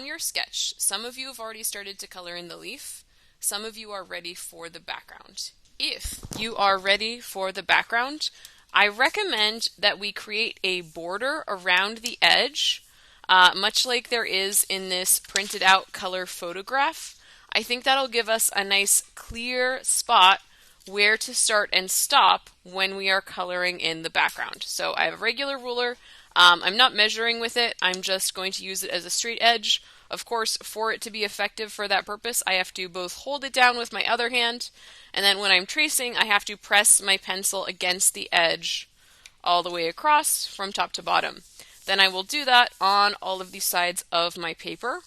On your sketch, some of you have already started to color in the leaf. Some of you are ready for the background. If you are ready for the background, I recommend that we create a border around the edge, much like there is in this printed out color photograph. I think that'll give us a nice clear spot where to start and stop when we are coloring in the background. So I have a regular ruler. I'm not measuring with it. I'm just going to use it as a straight edge. Of course, for it to be effective for that purpose, I have to both hold it down with my other hand, and then when I'm tracing, I have to press my pencil against the edge all the way across from top to bottom. Then I will do that on all of the sides of my paper.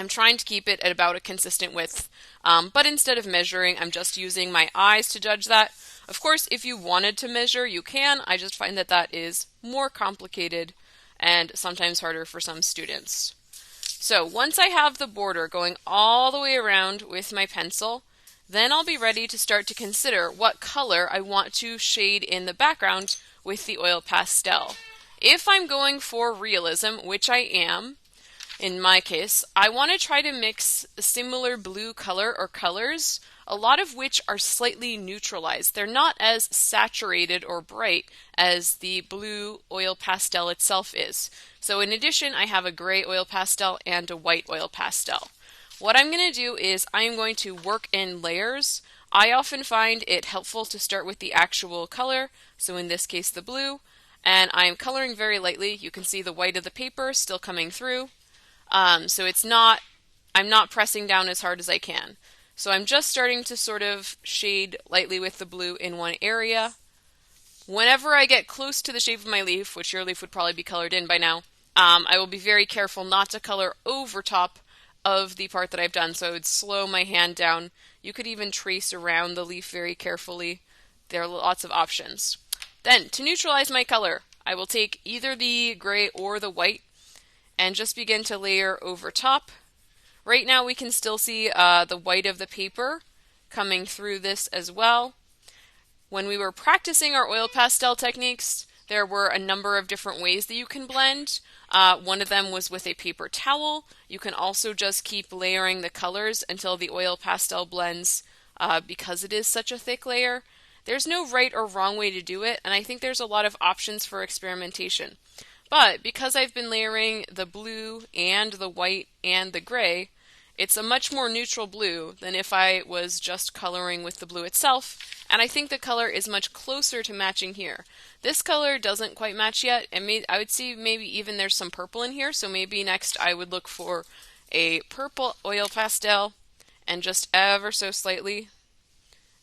I'm trying to keep it at about a consistent width, but instead of measuring, I'm just using my eyes to judge that. Of course, if you wanted to measure, you can. I just find that that is more complicated and sometimes harder for some students. So once I have the border going all the way around with my pencil, then I'll be ready to start to consider what color I want to shade in the background with the oil pastel. If I'm going for realism, which I am, in my case, I want to try to mix a similar blue color or colors, a lot of which are slightly neutralized. They're not as saturated or bright as the blue oil pastel itself is. So in addition, I have a gray oil pastel and a white oil pastel. What I'm going to do is I am going to work in layers. I often find it helpful to start with the actual color, so in this case the blue, and I'm coloring very lightly. You can see the white of the paper still coming through. So I'm not pressing down as hard as I can. So I'm just starting to sort of shade lightly with the blue in one area. Whenever I get close to the shape of my leaf, which your leaf would probably be colored in by now, I will be very careful not to color over top of the part that I've done. So I would slow my hand down. You could even trace around the leaf very carefully. There are lots of options. Then, to neutralize my color, I will take either the gray or the white and just begin to layer over top. Right now we can still see the white of the paper coming through this as well. When we were practicing our oil pastel techniques, there were a number of different ways that you can blend. One of them was with a paper towel. You can also just keep layering the colors until the oil pastel blends because it is such a thick layer. There's no right or wrong way to do it, and I think there's a lot of options for experimentation. But because I've been layering the blue and the white and the gray, it's a much more neutral blue than if I was just coloring with the blue itself, and I think the color is much closer to matching here. This color doesn't quite match yet, and I would see maybe even there's some purple in here, so maybe next I would look for a purple oil pastel and just ever so slightly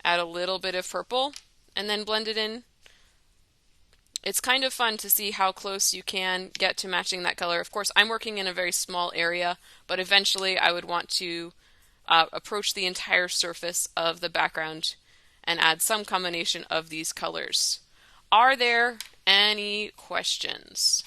add a little bit of purple and then blend it in. It's kind of fun to see how close you can get to matching that color. Of course, I'm working in a very small area, but eventually I would want to approach the entire surface of the background and add some combination of these colors. Are there any questions?